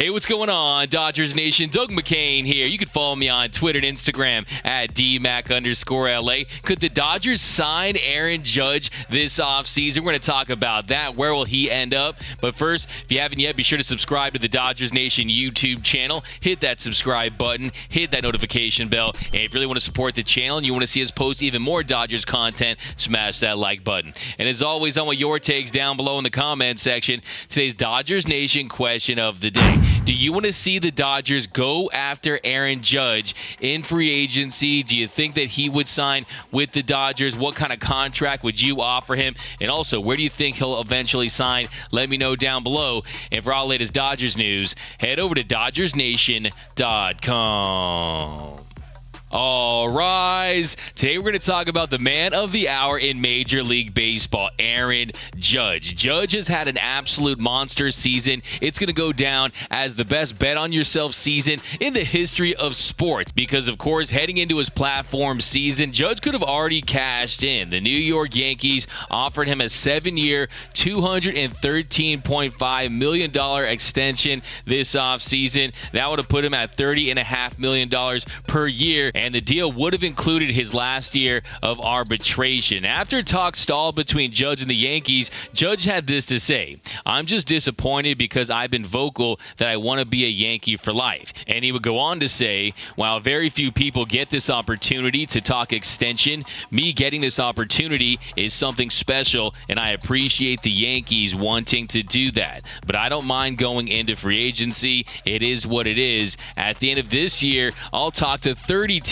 Hey, what's going on, Dodgers Nation? Doug McCain here. You can follow me on Twitter and Instagram at DMac_LA. Could the Dodgers sign Aaron Judge this offseason? We're going to talk about that. Where will he end up? But first, if you haven't yet, be sure to subscribe to the Dodgers Nation YouTube channel. Hit that subscribe button. Hit that notification bell. And if you really want to support the channel and you want to see us post even more Dodgers content, smash that like button. And as always, I want your takes down below in the comment section. Today's Dodgers Nation question of the day. Do you want to see the Dodgers go after Aaron Judge in free agency? Do you think that he would sign with the Dodgers? What kind of contract would you offer him? And also, where do you think he'll eventually sign? Let me know down below. And for all latest Dodgers news, head over to DodgersNation.com. All rise. Today we're going to talk about the man of the hour in Major League Baseball, Aaron Judge. Judge has had an absolute monster season. It's going to go down as the best bet on yourself season in the history of sports because, of course, heading into his platform season, Judge could have already cashed in. The New York Yankees offered him a 7-year, $213.5 million extension this offseason. That would have put him at $30.5 million per year. And the deal would have included his last year of arbitration. After talks stalled between Judge and the Yankees, Judge had this to say: "I'm just disappointed because I've been vocal that I want to be a Yankee for life." And he would go on to say, "While very few people get this opportunity to talk extension, me getting this opportunity is something special, and I appreciate the Yankees wanting to do that. But I don't mind going into free agency. It is what it is. At the end of this year, I'll talk to 30 teams.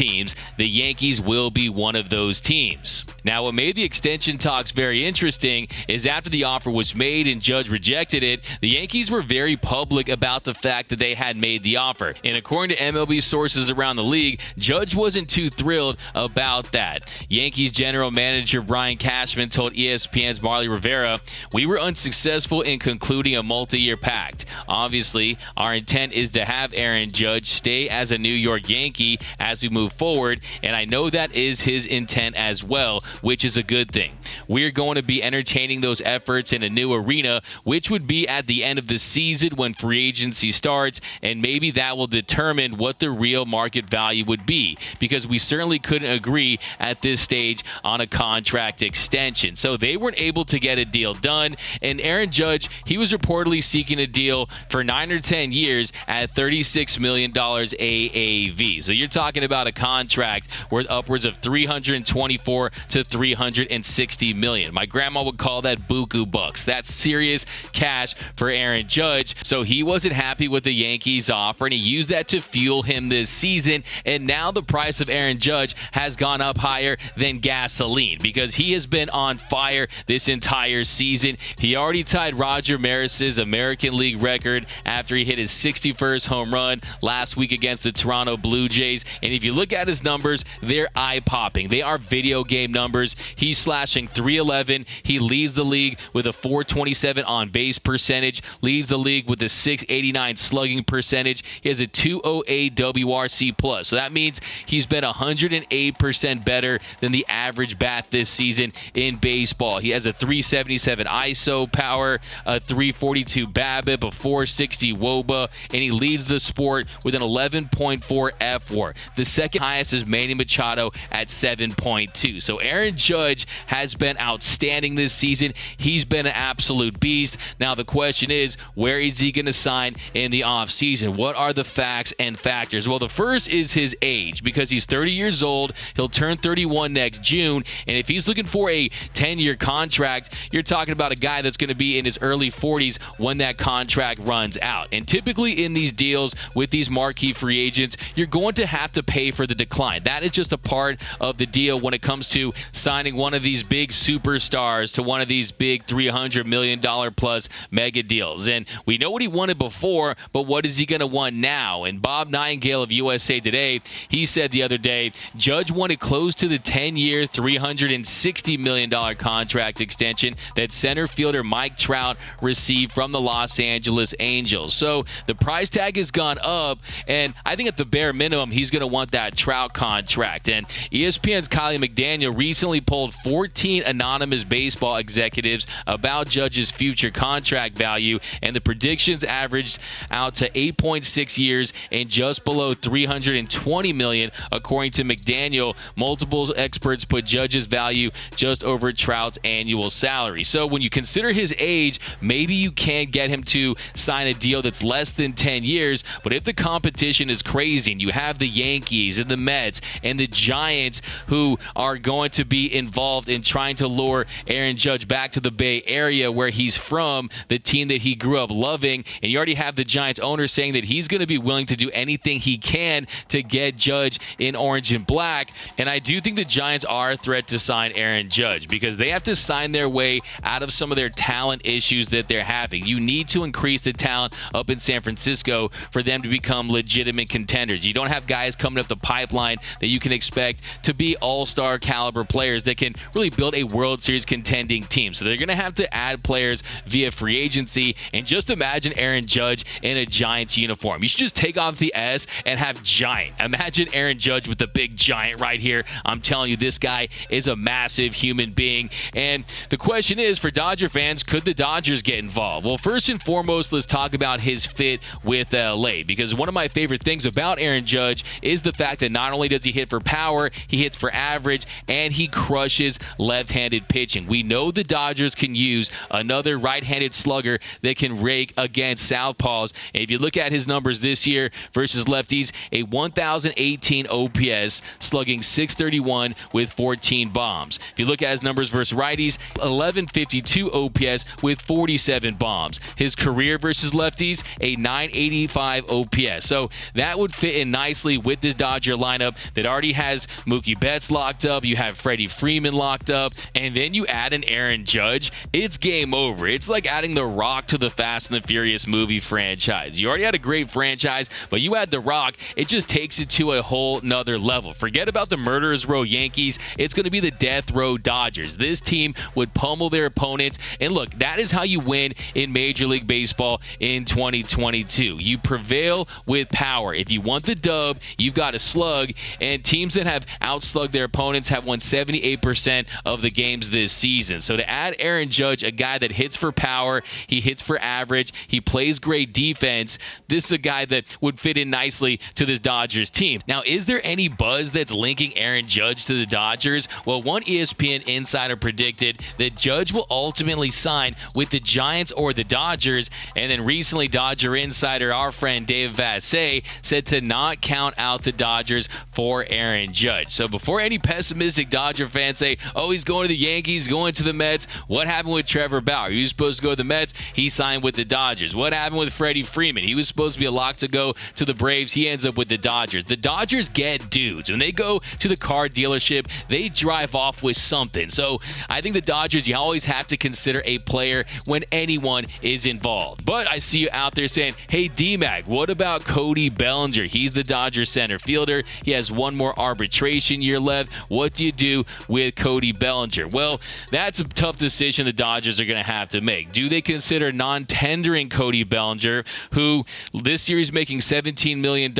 The Yankees will be one of those teams." Now, what made the extension talks very interesting is after the offer was made and Judge rejected it, the Yankees were very public about the fact that they had made the offer. And according to MLB sources around the league, Judge wasn't too thrilled about that. Yankees general manager Brian Cashman told ESPN's Marley Rivera, "We were unsuccessful in concluding a multi-year pact. Obviously, our intent is to have Aaron Judge stay as a New York Yankee as we move forward, and I know that is his intent as well, which is a good thing. We're going to be entertaining those efforts in a new arena, which would be at the end of the season when free agency starts, and maybe that will determine what the real market value would be, because we certainly couldn't agree at this stage on a contract extension." So they weren't able to get a deal done, and Aaron Judge, he was reportedly seeking a deal for 9 or 10 years at $36 million AAV. So you're talking about a contract worth upwards of $324 to $360 million. My grandma would call that buku bucks. That's serious cash for Aaron Judge. So he wasn't happy with the Yankees offer, and he used that to fuel him this season. And now the price of Aaron Judge has gone up higher than gasoline because he has been on fire this entire season. He already tied Roger Maris's American League record after he hit his 61st home run last week against the Toronto Blue Jays. And if you look at his numbers, they're eye-popping. They are video game numbers. He's slashing .311. He leads the league with a .427 on-base percentage, leads the league with a .689 slugging percentage. He has a .208 WRC+. So that means he's been 108% better than the average bat this season in baseball. He has a .377 ISO power, a .342 BABIP, a .460 WOBA, and he leads the sport with an 11.4 F-WAR. The second highest is Manny Machado at 7.2. So Aaron Judge has been outstanding this season. He's been an absolute beast. Now the question is, where is he going to sign in the offseason? What are the facts and factors? Well, the first is his age, because he's 30 years old. He'll turn 31 next June, and if he's looking for a 10-year contract, you're talking about a guy that's going to be in his early 40s when that contract runs out. And typically in these deals with these marquee free agents, you're going to have to pay for the decline. That is just a part of the deal when it comes to signing one of these big superstars to one of these big $300 million plus mega deals. And we know what he wanted before, but what is he going to want now? And Bob Nightingale of USA Today, he said the other day, Judge wanted close to the 10-year, $360 million contract extension that center fielder Mike Trout received from the Los Angeles Angels. So the price tag has gone up, and I think at the bare minimum, he's going to want that that Trout contract. And ESPN's Kylie McDaniel recently polled 14 anonymous baseball executives about Judge's future contract value, and the predictions averaged out to 8.6 years and just below $320 million, according to McDaniel. Multiple experts put Judge's value just over Trout's annual salary. So when you consider his age, maybe you can't get him to sign a deal that's less than 10 years, but if the competition is crazy and you have the Yankees and the Mets and the Giants who are going to be involved in trying to lure Aaron Judge back to the Bay Area where he's from, the team that he grew up loving, and you already have the Giants owner saying that he's going to be willing to do anything he can to get Judge in orange and black. And I do think the Giants are a threat to sign Aaron Judge because they have to sign their way out of some of their talent issues that they're having. You need to increase the talent up in San Francisco for them to become legitimate contenders. You don't have guys coming up the pipeline that you can expect to be all-star caliber players that can really build a World Series contending team. So they're going to have to add players via free agency. And just imagine Aaron Judge in a Giants uniform. You should just take off the S and have Giant. Imagine Aaron Judge with the big Giant right here. I'm telling you, this guy is a massive human being. And the question is, for Dodger fans, could the Dodgers get involved? Well, first and foremost, let's talk about his fit with LA, because one of my favorite things about Aaron Judge is the fact that not only does he hit for power, he hits for average, and he crushes left-handed pitching. We know the Dodgers can use another right-handed slugger that can rake against southpaws. And if you look at his numbers this year versus lefties, a 1,018 OPS, slugging .631 with 14 bombs. If you look at his numbers versus righties, 1,152 OPS with 47 bombs. His career versus lefties, a 985 OPS. So that would fit in nicely with this Dodger lineup that already has Mookie Betts locked up. You have Freddie Freeman locked up. And then you add an Aaron Judge. It's game over. It's like adding The Rock to the Fast and the Furious movie franchise. You already had a great franchise, but you add The Rock, it just takes it to a whole nother level. Forget about the Murderers Row Yankees. It's going to be the Death Row Dodgers. This team would pummel their opponents. And look, that is how you win in Major League Baseball in 2022. You prevail with power. If you want the dub, you've got to slug. And teams that have outslugged their opponents have won 78% of the games this season. So to add Aaron Judge, a guy that hits for power, he hits for average, he plays great defense, this is a guy that would fit in nicely to this Dodgers team. Now, is there any buzz that's linking Aaron Judge to the Dodgers? Well, one ESPN insider predicted that Judge will ultimately sign with the Giants or the Dodgers, and then recently Dodger insider, our friend Dave Vassay, said to not count out the Dodgers for Aaron Judge. So before any pessimistic Dodger fans say, oh, he's going to the Yankees, going to the Mets, what happened with Trevor Bauer? He was supposed to go to the Mets, he signed with the Dodgers. What happened with Freddie Freeman? He was supposed to be a lock to go to the Braves, he ends up with the Dodgers. The Dodgers get dudes. When they go to the car dealership, they drive off with something. So I think the Dodgers, you always have to consider a player when anyone is involved. But I see you out there saying, hey, D-Mac, what about Cody Bellinger? He's the Dodgers center fielder. He has one more arbitration year left. What do you do with Cody Bellinger? Well, that's a tough decision the Dodgers are going to have to make. Do they consider non-tendering Cody Bellinger, who this year is making $17 million?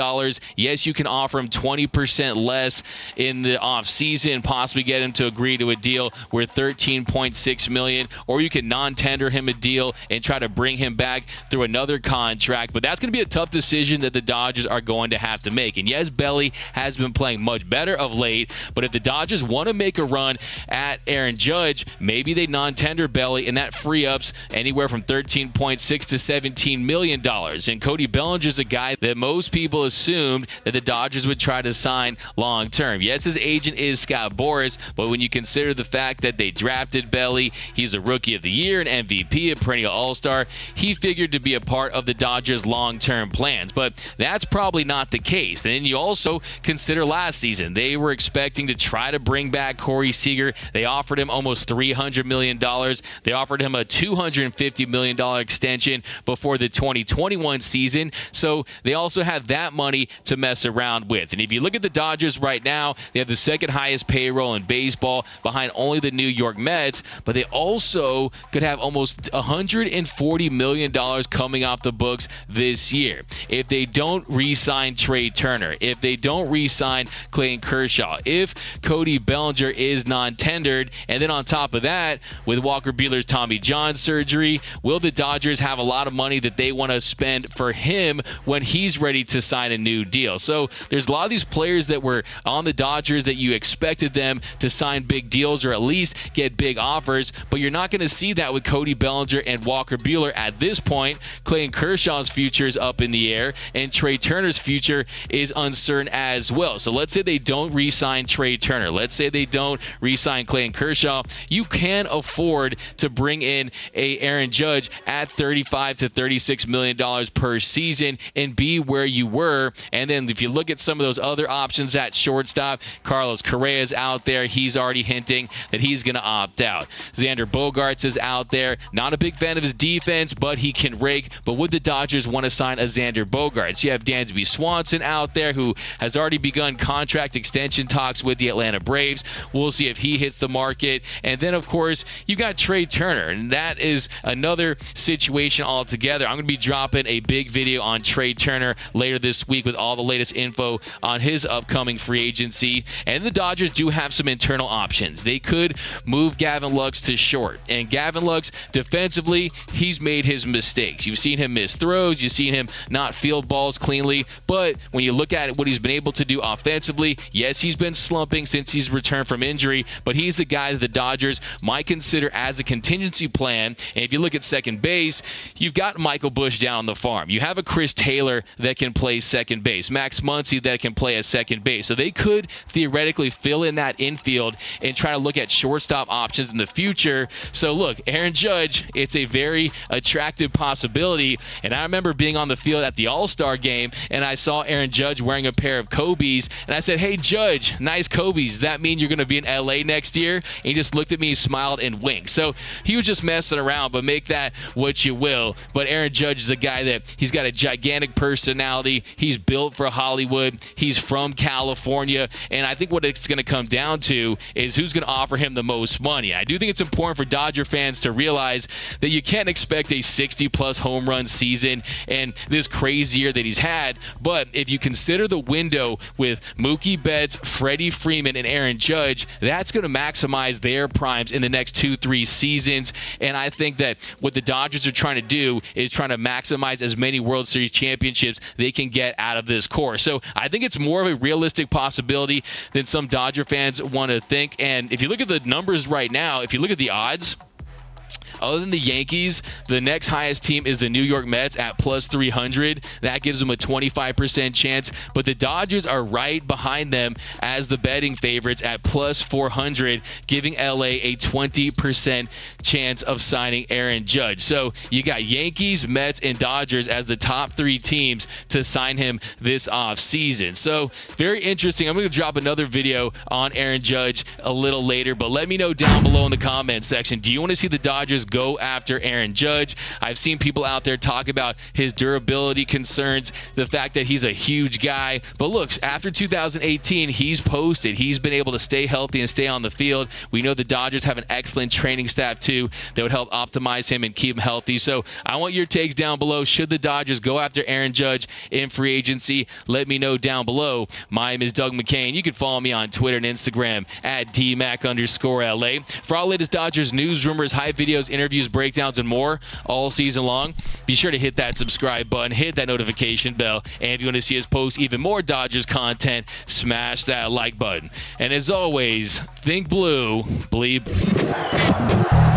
Yes, you can offer him 20% less in the offseason and possibly get him to agree to a deal worth $13.6 million, or you can non-tender him a deal and try to bring him back through another contract. But that's going to be a tough decision that the Dodgers are going to have to make. And yes, Belly has been playing much better of late, but if the Dodgers want to make a run at Aaron Judge, maybe they non-tender Belly, and that free ups anywhere from $13.6 to $17 million. And Cody Bellinger is a guy that most people assumed that the Dodgers would try to sign long term. Yes, his agent is Scott Boras, but when you consider the fact that they drafted Belly, he's a Rookie of the Year, an MVP, a perennial All-Star, he figured to be a part of the Dodgers' long-term plans. But that's probably not the case. Then you also consider last season. They were expecting to try to bring back Corey Seager. They offered him almost $300 million. They offered him a $250 million extension before the 2021 season. So they also have that money to mess around with. And if you look at the Dodgers right now, they have the second highest payroll in baseball behind only the New York Mets, but they also could have almost $140 million coming off the books this year. If they don't re-sign Trey Turner, if they don't re-sign Clayton Kershaw, if Cody Bellinger is non-tendered, and then on top of that, with Walker Buehler's Tommy John surgery, will the Dodgers have a lot of money that they want to spend for him when he's ready to sign a new deal? So there's a lot of these players that were on the Dodgers that you expected them to sign big deals or at least get big offers, but you're not going to see that with Cody Bellinger and Walker Buehler at this point. Clayton Kershaw's future is up in the air, and Trey Turner's future is uncertain as well. So let's say they don't re-sign Trey Turner. Let's say they don't re-sign Clayton Kershaw. You can afford to bring in a Aaron Judge at $35 to $36 million per season and be where you were. And then if you look at some of those other options at shortstop, Carlos Correa's out there. He's already hinting that he's going to opt out. Xander Bogaerts is out there. Not a big fan of his defense, but he can rake. But would the Dodgers want to sign a Xander Bogaerts? You have Dansby Swanson out there, who has already begun contract extension talks with the Atlanta Braves. We'll see if he hits the market. And then, of course, you got Trey Turner, and that is another situation altogether. I'm going to be dropping a big video on Trey Turner later this week with all the latest info on his upcoming free agency. And the Dodgers do have some internal options. They could move Gavin Lux to short. And Gavin Lux, defensively, he's made his mistakes. You've seen him miss throws. You've seen him not field balls cleanly. But when you look at what he's been able to do offensively, yes, he's been slumping since he's returned from injury, but he's the guy that the Dodgers might consider as a contingency plan. And if you look at second base, you've got Michael Busch down on the farm. You have a Chris Taylor that can play second base, Max Muncy that can play at second base. So they could theoretically fill in that infield and try to look at shortstop options in the future. So look, Aaron Judge, it's a very attractive possibility. And I remember being on the field at the All-Star game, and I saw Aaron Judge wearing a pair of Kobe's, and I said, "Hey, Judge, nice Kobe's. Does that mean you're going to be in LA next year?" And he just looked at me, smiled, and winked. So he was just messing around, but make that what you will. But Aaron Judge is a guy that he's got a gigantic personality. He's built for Hollywood. He's from California. And I think what it's going to come down to is who's going to offer him the most money. I do think it's important for Dodger fans to realize that you can't expect a 60-plus home run season and this crazy year that he's had. But if you consider the window with Mookie Betts, Freddie Freeman, and Aaron Judge, that's going to maximize their primes in the next 2-3 seasons. And I think that what the Dodgers are trying to do is trying to maximize as many World Series championships they can get out of this core. So I think it's more of a realistic possibility than some Dodger fans want to think. And if you look at the numbers right now, if you look at the odds, other than the Yankees, the next highest team is the New York Mets at plus 300. That gives them a 25% chance. But the Dodgers are right behind them as the betting favorites at plus 400, giving LA a 20% chance of signing Aaron Judge. So you got Yankees, Mets, and Dodgers as the top three teams to sign him this offseason. So very interesting. I'm going to drop another video on Aaron Judge a little later, but let me know down below in the comments section. Do you want to see the Dodgers go after Aaron Judge? I've seen people out there talk about his durability concerns, the fact that he's a huge guy. But look, after 2018, he's posted. He's been able to stay healthy and stay on the field. We know the Dodgers have an excellent training staff, too, that would help optimize him and keep him healthy. So I want your takes down below. Should the Dodgers go after Aaron Judge in free agency? Let me know down below. My name is Doug McCain. You can follow me on Twitter and Instagram at DMac_LA. For all latest Dodgers news, rumors, hype videos, interviews, breakdowns, and more all season long, be sure to hit that subscribe button, hit that notification bell, and if you want to see us post even more Dodgers content, smash that like button. And as always, think blue, bleed blue.